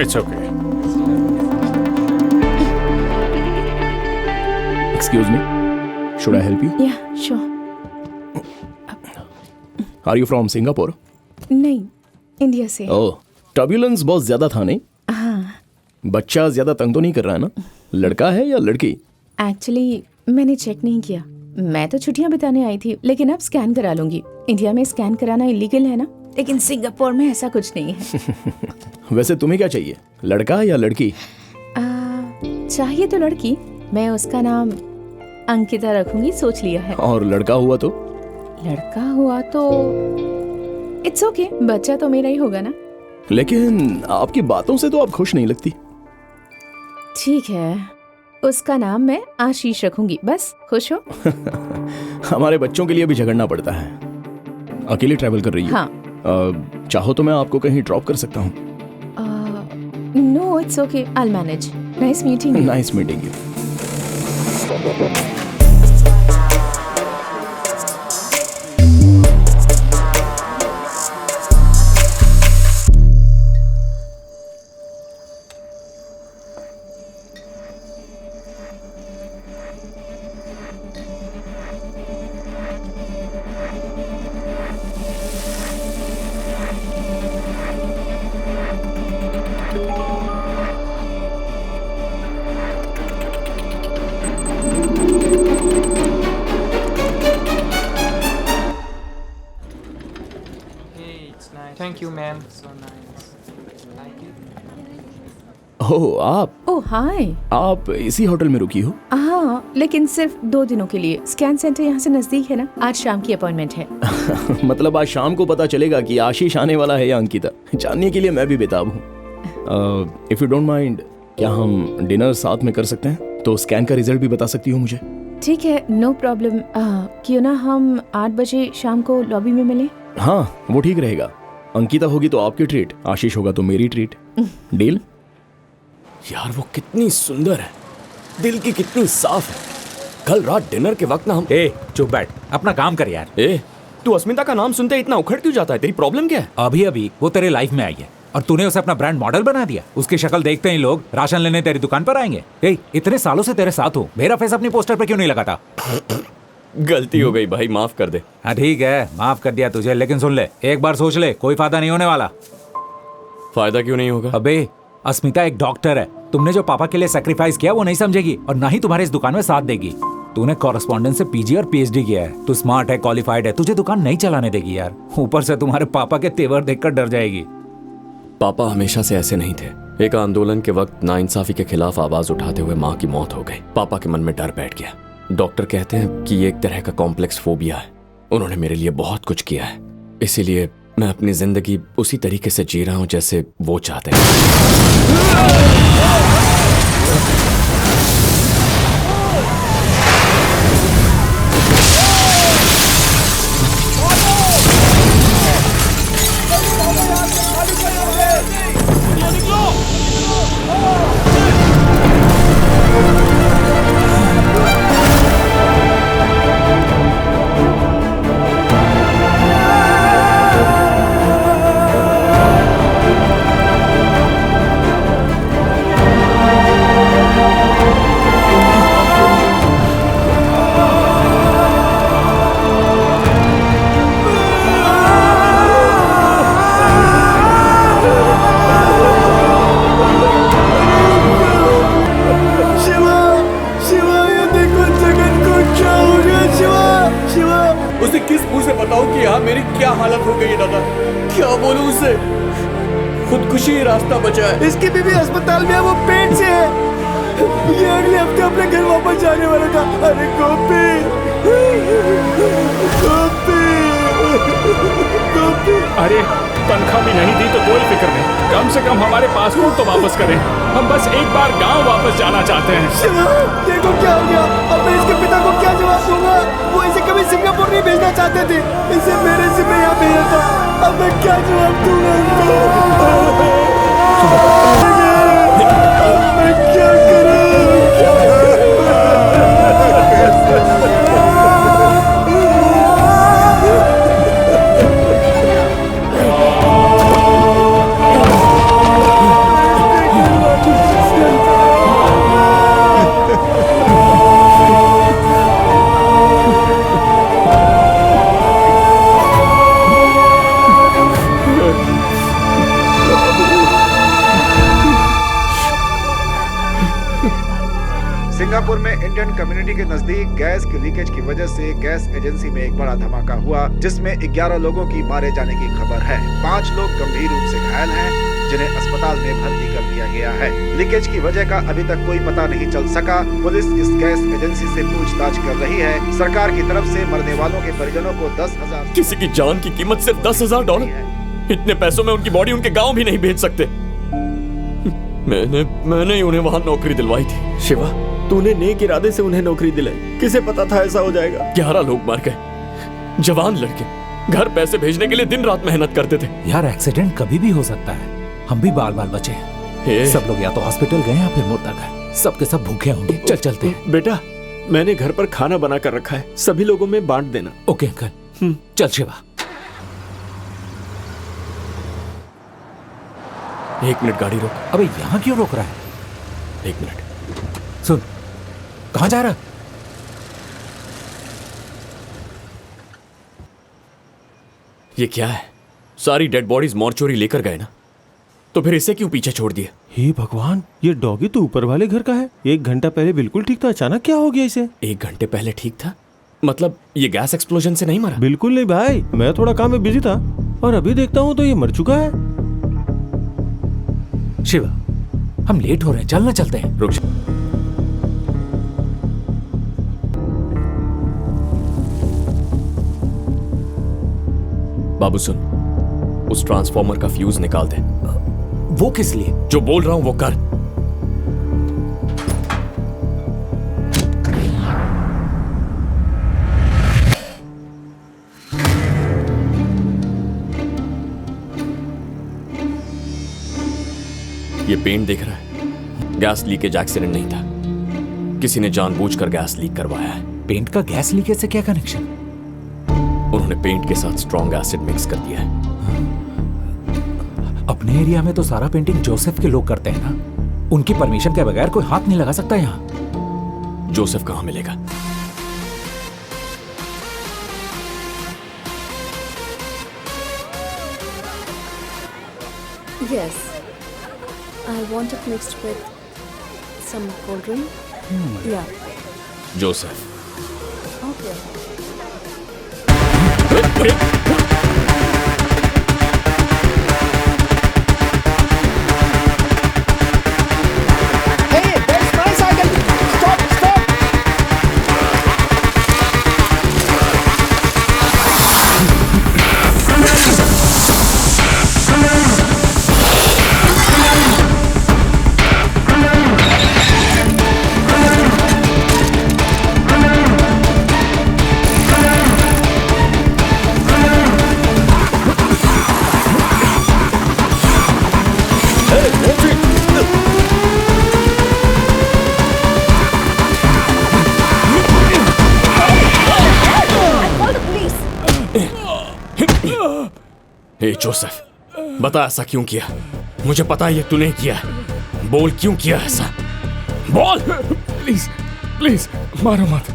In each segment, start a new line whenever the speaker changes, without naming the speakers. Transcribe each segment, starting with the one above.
It's okay.
Excuse me, should I help you?
या sure.
Are you from Singapore?
नहीं, India से।
Oh, turbulence बहुत ज्यादा था नहीं?
हाँ,
बच्चा ज्यादा तंग तो नहीं कर रहा है ना? लड़का है या लड़की?
एक्चुअली मैंने चेक नहीं किया। मैं तो छुट्टियां बिताने आई थी, लेकिन अब स्कैन करा लूंगी। इंडिया में स्कैन कराना इलीगल है ना, लेकिन सिंगापुर में ऐसा कुछ नहीं है।
वैसे तुम्हें क्या चाहिए, लड़का या लड़की?
चाहिए तो लड़की। मैं उसका नाम अंकिता रखूंगी, सोच लिया है।
और लड़का हुआ तो?
लड़का हुआ तो इट्स ओके, बच्चा तो मेरा ही होगा ना।
लेकिन आपकी बातों से तो आप खुश नहीं लगती।
ठीक है, उसका नाम मैं आशीष रखूंगी, बस खुश हो।
हमारे बच्चों के लिए भी झगड़ना पड़ता है। अकेले ट्रैवल कर रही हो?
हाँ।
चाहो तो मैं आपको कहीं ड्रॉप कर सकता हूँ।
No it's okay, I will manage. Nice meeting you.
Nice meeting you.
Thank you, ma'am. So nice. Like it?
Oh, आप
ओह हाय।
आप इसी होटल में रुकी हो?
हाँ, लेकिन सिर्फ 2 दिनों के लिए। स्कैन सेंटर यहाँ से नजदीक है ना। आज शाम की अपॉइंटमेंट है।
मतलब आज शाम को पता चलेगा कि आशीष आने वाला है या अंकिता। जानने के लिए मैं भी बेताब हूँ। इफ यू डोंट माइंड, क्या हम डिनर साथ में कर सकते हैं? तो स्कैन का रिजल्ट भी बता सकती हो मुझे?
ठीक है, नो प्रॉब्लम। क्यों ना हम 8 बजे शाम को लॉबी में मिले?
हाँ, वो ठीक रहेगा। अंकिता होगी तो आपकी ट्रीट, आशीष होगा तो मेरी ट्रीट। डील?
यार वो कितनी सुंदर है, दिल की कितनी साफ है। कल रात डिनर के वक्त ना हम
चुप बैठ, अपना काम कर यार।
तू अस्मिता का नाम सुनते इतना उखड़ क्यों जाता है? तेरी प्रॉब्लम क्या है?
अभी अभी वो तेरे लाइफ में आई है और तूने उसे अपना ब्रांड मॉडल बना दिया। उसकी शक्ल देखते ही लोग राशन लेने तेरी दुकान पर आएंगे। इतने सालों से तेरे साथ हूँ, मेरा फेस अपनी पोस्टर पे क्यों नहीं लगाता?
गलती हो गई भाई, माफ कर दे।
हाँ ठीक है, माफ कर दिया तुझे, लेकिन सुन ले, एक बार सोच ले, कोई फायदा नहीं होने वाला।
फायदा क्यों नहीं होगा?
अबे अस्मिता एक डॉक्टर है। तुमने जो पापा के लिए सैक्रिफाइस किया वो नहीं समझेगी और ना ही तुम्हारे इस दुकान में साथ देगी। तूने कॉरेस्पॉन्डेंस से पीजी और पीएचडी किया है, तू स्मार्ट है, क्वालिफाइड है, तुझे दुकान नहीं चलाने देगी यार। ऊपर से तुम्हारे पापा के तेवर देखकर डर जाएगी।
पापा हमेशा से ऐसे नहीं थे। एक आंदोलन के वक्त नाइंसाफी के खिलाफ आवाज उठाते हुए माँ की मौत हो गई। पापा के मन में डर बैठ गया। डॉक्टर कहते हैं कि ये एक तरह का कॉम्प्लेक्स फोबिया है। उन्होंने मेरे लिए बहुत कुछ किया है, इसीलिए मैं अपनी जिंदगी उसी तरीके से जी रहा हूं जैसे वो चाहते हैं।
उसे किस मुंह से बताऊं कि यहाँ मेरी क्या हालत हो गई है दादा? क्या बोलूं उसे? खुदकुशी ही रास्ता बचा है। इसकी बीवी अस्पताल में है, वो पेट से है। ये अगले हफ्ते अपने घर वापस जाने वाला था। अरे गोपी, गोपी, गोपी।
अरे तनख्वाह भी नहीं दी तो कोई फिक्र नहीं, कम से कम हमारे पासपोर्ट तो वापस करें। हम बस एक बार गांव वापस जाना चाहते हैं।
शिवा, देखो क्या हो गया। अब मैं इसके पिता को क्या जवाब दूंगा? वो इसे कभी सिंगापुर नहीं भेजना चाहते थे, इसे मेरे से मैं यहाँ भेजा था। अब मैं क्या जवाब दूंगा इनको? अब मैं क्या करूँ?
सिंगापुर में इंडियन कम्युनिटी के नजदीक गैस की लीकेज की वजह से गैस एजेंसी में एक बड़ा धमाका हुआ, जिसमें 11 लोगों की मारे जाने की खबर है। 5 लोग गंभीर रूप से घायल हैं, जिन्हें अस्पताल में भर्ती कर दिया गया है। लीकेज की वजह का अभी तक कोई पता नहीं चल सका। पुलिस इस गैस एजेंसी से पूछताछ कर रही है। सरकार की तरफ से मरने वालों के परिजनों को 10,000।
किसी की जान की कीमत सिर्फ $10,000। इतने पैसों में उनकी बॉडी उनके गांव भी नहीं भेज सकते। मैंने ही उन्हें वहां नौकरी दिलवाई थी।
शिवा, तूने नेक इरादे से उन्हें नौकरी दिलाई, किसे पता था ऐसा हो जाएगा।
11 लोग मर गए, जवान लड़के घर पैसे भेजने के लिए दिन रात मेहनत करते थे।
यार एक्सीडेंट कभी भी हो सकता है, हम भी बाल बाल बचे हैं। सब लोग या तो हॉस्पिटल गए या फिर मुर्दा गए, सबके सब भूखे होंगे। चल चलते हैं।
बेटा, मैंने घर पर खाना बना कर रखा है, सभी लोगों में बांट देना।
Okay uncle. चल शिवा।
1 मिनट गाड़ी रोक।
अबे यहाँ क्यों रोक रहा है?
1 मिनट।
सुन, कहाँ जा रहा?
ये क्या है? सारी डेड बॉडीज मॉर्चुरी लेकर गए ना, तो फिर इसे क्यों पीछे छोड़ दिया?
हे भगवान, ये डॉगी तो ऊपर वाले घर का है। 1 घंटा पहले बिल्कुल ठीक था, अचानक क्या हो गया इसे?
1 घंटे पहले ठीक था? मतलब ये गैस एक्सप्लोजन से नहीं मरा?
बिल्कुल नहीं भाई, मैं थोड़ा काम में बिजी था और अभी देखता हूँ तो ये मर चुका है।
शिवा, हम लेट हो रहे हैं, चलना चलते हैं।
रुक। बाबू सुन, उस ट्रांसफॉर्मर का फ्यूज निकाल दे।
वो किस लिए?
जो बोल रहा हूं वो कर। ये पेंट देख रहा है? गैस लीकेज एक्सीडेंट नहीं था, किसी ने जानबूझकर गैस लीक करवाया है।
पेंट का गैस लीकेज से क्या कनेक्शन?
उन्होंने पेंट के साथ स्ट्रॉन्ग एसिड मिक्स कर दिया है।
अपने एरिया में तो सारा पेंटिंग जोसेफ के लोग करते हैं ना, उनकी परमिशन के बगैर कोई हाथ नहीं लगा सकता यहाँ।
जोसेफ कहाँ मिलेगा?
Yes. I want it mixed with some cold drink. Yeah.
Joseph.
Okay.
Hey Joseph, बता ऐसा क्यों किया? मुझे पता है ये तूने किया है। बोल क्यों किया ऐसा? बोल।
प्लीज प्लीज मारो मत,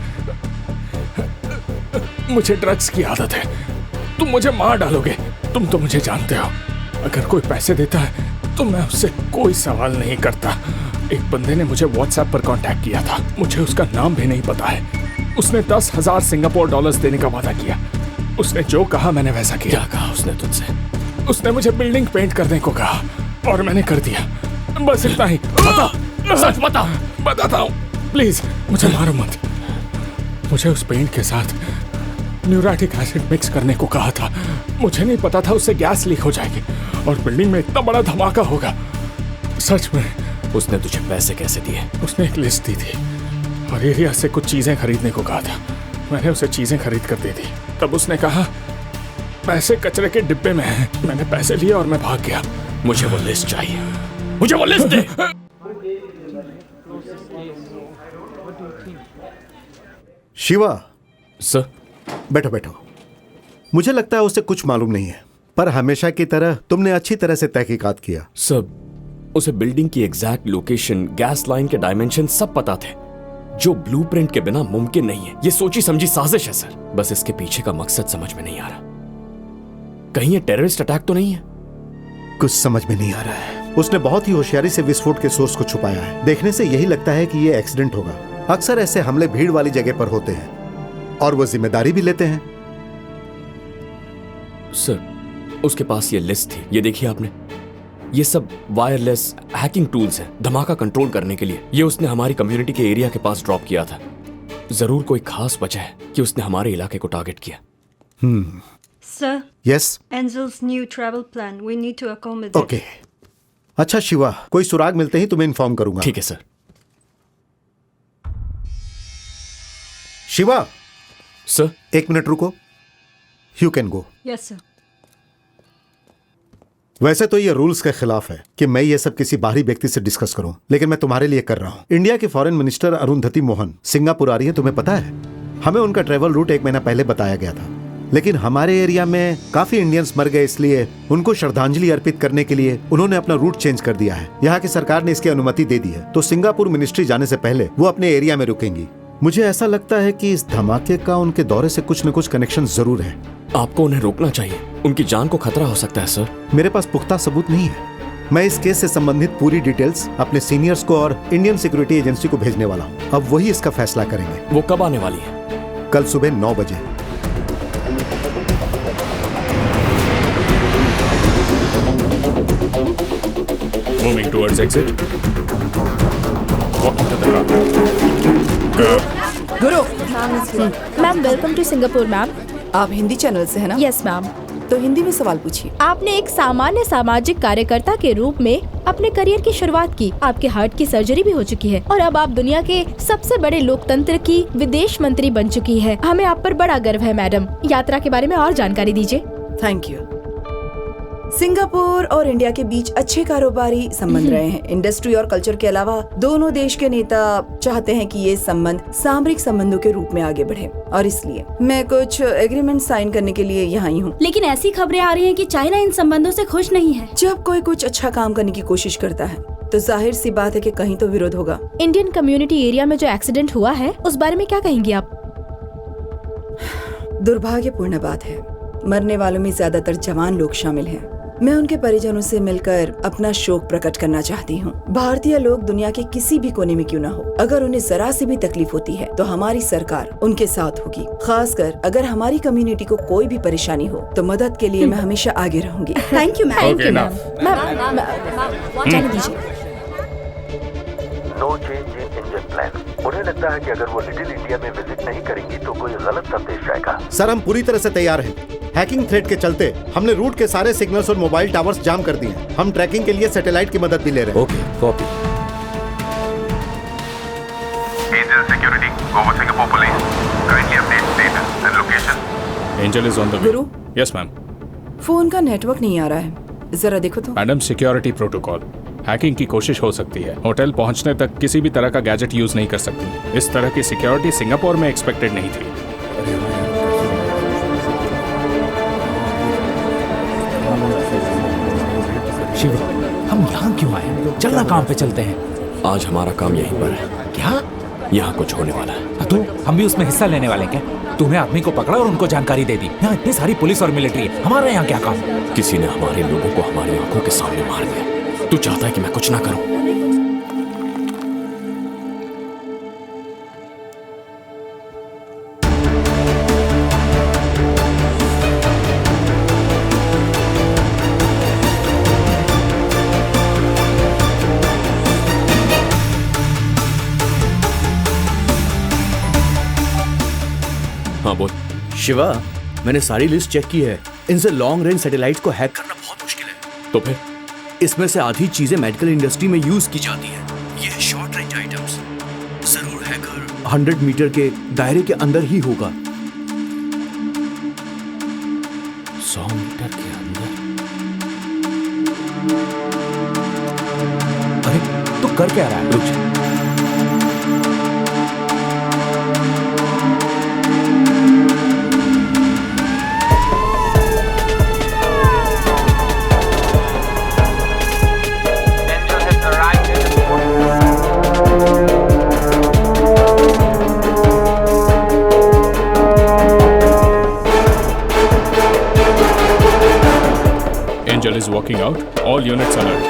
मुझे ड्रग्स की आदत है। तुम मुझे मार डालोगे। तुम तो मुझे जानते हो, अगर कोई पैसे देता है तो मैं उससे कोई सवाल नहीं करता। एक बंदे ने मुझे व्हाट्सएप पर कांटेक्ट किया था, मुझे उसका नाम भी नहीं पता है। उसने 10,000 सिंगापुर डॉलर्स देने का वादा किया। उसने जो कहा मैंने वैसा किया।
क्या कहा उसने तुझसे?
उसने मुझे बिल्डिंग पेंट करने को कहा और मैंने कर दिया। बस इतना ही।
बता, सच बता।
बताता हूँ, प्लीज मुझे मारो मत। मुझे उस पेंट के साथ न्यूरेटिक एसिड मिक्स करने को कहा था। मुझे नहीं पता था उससे गैस लीक हो जाएगी और बिल्डिंग में इतना बड़ा धमाका होगा। सच में।
उसने तुझे पैसे कैसे दिए?
उसने एक लिस्ट दी थी और एरिया से कुछ चीजें खरीदने को कहा था। मैंने उसे चीजें खरीद कर दे दी। तब उसने कहा पैसे कचरे के डिब्बे में हैं। मैंने पैसे लिए और मैं भाग गया।
मुझे वो लिस्ट चाहिए, मुझे वो लिस्ट दे।
शिवा।
सर।
बैठो बैठो। मुझे लगता है उसे कुछ मालूम नहीं है, पर हमेशा की तरह तुमने अच्छी तरह से तहकीकात किया।
सर, उसे बिल्डिंग की एग्जैक्ट लोकेशन, गैस लाइन के डायमेंशन सब पता थे, जो ब्लूप्रिंट के बिना मुमकिन नहीं है। ये सोची समझी साजिश है सर। बस इसके पीछे का मकसद समझ में नहीं आ रहा। कहीं ये टेररिस्ट अटैक तो नहीं है?
कुछ समझ में नहीं आ रहा है। उसने बहुत ही होशियारी से विस्फोट के सोर्स को छुपाया है। देखने से यही लगता है कि ये एक्सीडेंट होगा। अक्सर ऐसे हमले भीड़ वाली जगह पर होते हैं और वो जिम्मेदारी भी लेते हैं।
सर, उसके पास ये लिस्ट थी, ये देखिए आपने। ये सब वायरलेस हैकिंग टूल्स हैं धमाका कंट्रोल करने के लिए। ये उसने हमारी कम्युनिटी के एरिया के पास ड्रॉप किया था। जरूर कोई खास वजह है कि उसने हमारे इलाके को टारगेट किया।
Sir,
yes,
Angel's new travel plan. We need to accommodate.
Okay. अच्छा शिवा, कोई सुराग मिलते ही तुम्हें इन्फॉर्म करूंगा।
ठीक है सर।
शिवा,
सर,
1 मिनट रुको। You can go.
Yes, sir.
वैसे तो ये रूल्स के खिलाफ है कि मैं ये सब किसी बाहरी व्यक्ति से डिस्कस करूं, लेकिन मैं तुम्हारे लिए कर रहा हूं। इंडिया के foreign minister Arundhati Mohan Singapore आ रही है, तुम्हें पता है? हमें उनका ट्रेवल रूट 1 महीना पहले बताया गया था, लेकिन हमारे एरिया में काफी इंडियंस मर गए, इसलिए उनको श्रद्धांजलि अर्पित करने के लिए उन्होंने अपना रूट चेंज कर दिया है। यहाँ की सरकार ने इसकी अनुमति दे दी है, तो सिंगापुर मिनिस्ट्री जाने से पहले वो अपने एरिया में रुकेंगी। मुझे ऐसा लगता है कि इस धमाके का उनके दौरे से कुछ न कुछ कनेक्शन जरूर है।
आपको उन्हें रोकना चाहिए, उनकी जान को खतरा हो सकता है सर।
मेरे पास पुख्ता सबूत नहीं है। मैं इस केस से संबंधित पूरी डिटेल्स अपने सीनियर्स को और इंडियन सिक्योरिटी एजेंसी को भेजने वाला हूँ। अब वही इसका फैसला करेंगे।
वो कब आने वाली है?
कल सुबह 9 बजे।
Moving towards exit. Walking to the car.
गुरु,
ma'am welcome to Singapore ma'am.
आप हिंदी चैनल से है ना?
Yes ma'am.
तो हिंदी में सवाल पूछिए।
आपने एक सामान्य सामाजिक कार्यकर्ता के रूप में अपने करियर की शुरुआत की। आपके हार्ट की सर्जरी भी हो चुकी है और अब आप दुनिया के सबसे बड़े लोकतंत्र की विदेश मंत्री बन चुकी है। हमें आप पर बड़ा गर्व है मैडम। यात्रा के बारे में और जानकारी दीजिए।
Thank you. सिंगापुर और इंडिया के बीच अच्छे कारोबारी संबंध रहे हैं। इंडस्ट्री और कल्चर के अलावा दोनों देश के नेता चाहते हैं कि ये संबंध सामरिक संबंधों के रूप में आगे बढ़े, और इसलिए मैं कुछ एग्रीमेंट साइन करने के लिए यहाँ ही हूँ।
लेकिन ऐसी खबरें आ रही हैं कि चाइना इन संबंधों से खुश नहीं है।
जब कोई कुछ अच्छा काम करने की कोशिश करता है तो जाहिर सी बात है कि कहीं तो विरोध होगा।
इंडियन कम्युनिटी एरिया में जो एक्सीडेंट हुआ है उस बारे में क्या कहेंगी आप?
दुर्भाग्यपूर्ण बात है, मरने वालों में ज्यादातर जवान लोग शामिल हैं। मैं उनके परिजनों से मिलकर अपना शोक प्रकट करना चाहती हूँ। भारतीय लोग दुनिया के किसी भी कोने में क्यों न हो, अगर उन्हें जरा सी भी तकलीफ होती है तो हमारी सरकार उनके साथ होगी। खासकर अगर हमारी कम्युनिटी को कोई भी परेशानी हो तो मदद के लिए मैं हमेशा आगे रहूंगी।
Thank you ma'am.
Okay, enough.
जाने दीजिए।
No change in engine plan. उन्हें लगता है कि अगर वो लिटिल इंडिया में विजिट नहीं करेंगी तो कोई गलत संदेश जाएगा।
सर, हम पूरी तरह से तैयार हैं। हैकिंग थ्रेट के चलते हमने रूट के सारे सिग्नल्स और मोबाइल टावर्स जाम कर दिए हैं। हम ट्रैकिंग के लिए सैटेलाइट की मदद भी ले रहे हैं।
Okay, copy.
Angel Security, Goa Singapore Police. Kindly update status and location.
Angel is on the way.
Guru,
Yes, ma'am.
Phone का नेटवर्क नहीं आ रहा है, जरा देखो तो।
Madam, security protocol. हैकिंग की कोशिश हो सकती है। होटल पहुंचने तक किसी भी तरह का गैजेट यूज नहीं कर सकती। इस तरह की सिक्योरिटी सिंगापुर में एक्सपेक्टेड नहीं थी।
शिव, हम यहाँ क्यों आए? चलना काम पे चलते हैं।
आज हमारा काम यहीं पर है।
क्या?
यहाँ कुछ होने वाला है।
तो हम भी उसमें हिस्सा लेने वाले हैं क्या? तूने आदमी को पकड़ा और उनको जानकारी दे दी। यहाँ इतनी सारी पुलिस और मिलिट्री है, हमारा यहाँ क्या काम?
किसी ने हमारे लोगों को हमारी आंखों के सामने मार दिया। तू चाहता है कि मैं कुछ ना करूं? हाँ बोल।
शिवा, मैंने सारी लिस्ट चेक की है। इनसे लॉन्ग रेंज सैटेलाइट को हैक करना बहुत मुश्किल है।
तो फिर
इसमें से आधी चीजें मेडिकल इंडस्ट्री में यूज की जाती है। ये शॉर्ट रेंज आइटम्स। जरूर हैकर 100 मीटर के दायरे के अंदर ही होगा।
100 मीटर के अंदर?
अरे तू कर क्या रहा है?
रुक जा।
Angel is walking out. All units alert.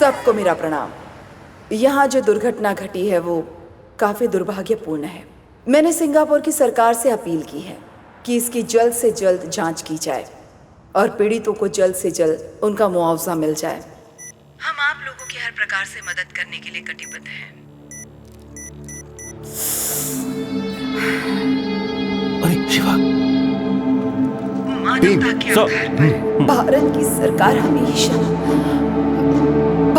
सबको मेरा प्रणाम। यहाँ जो दुर्घटना घटी है वो काफी दुर्भाग्यपूर्ण है। मैंने सिंगापुर की सरकार से अपील की है कि इसकी जल्द से जल्द जांच की जाए और पीड़ितों को जल्द से जल्द उनका मुआवजा मिल जाए। हम आप लोगों की हर प्रकार से मदद करने के लिए कटिबद्ध हैं।
अरे शिवा,
मानवता के आधार पर भारत की सरकार हमेशा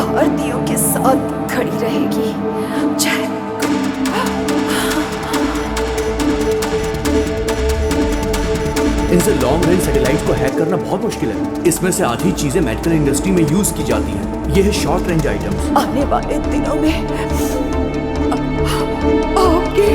भारतीयों के साथ खड़ी रहेगी। जय।
इनसे लॉन्ग रेंज सैटेलाइट को हैक करना बहुत मुश्किल है। इसमें से आधी चीजें मेडिकल इंडस्ट्री में यूज की जाती हैं। ये है शॉर्ट रेंज आइटम्स।
आने वाले दिनों में आपके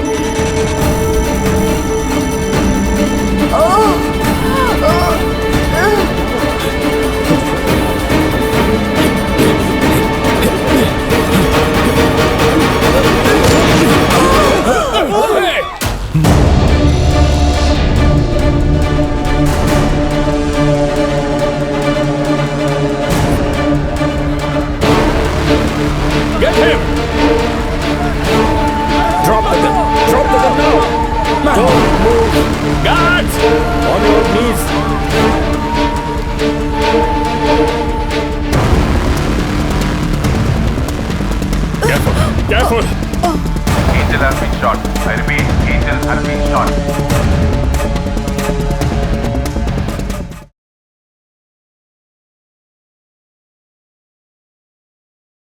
Get him! Drop the gun! Drop the gun now! Man. Don't move! Guards! On your knees! Careful! Careful!
Angel has been shot. I repeat, Angel has been shot.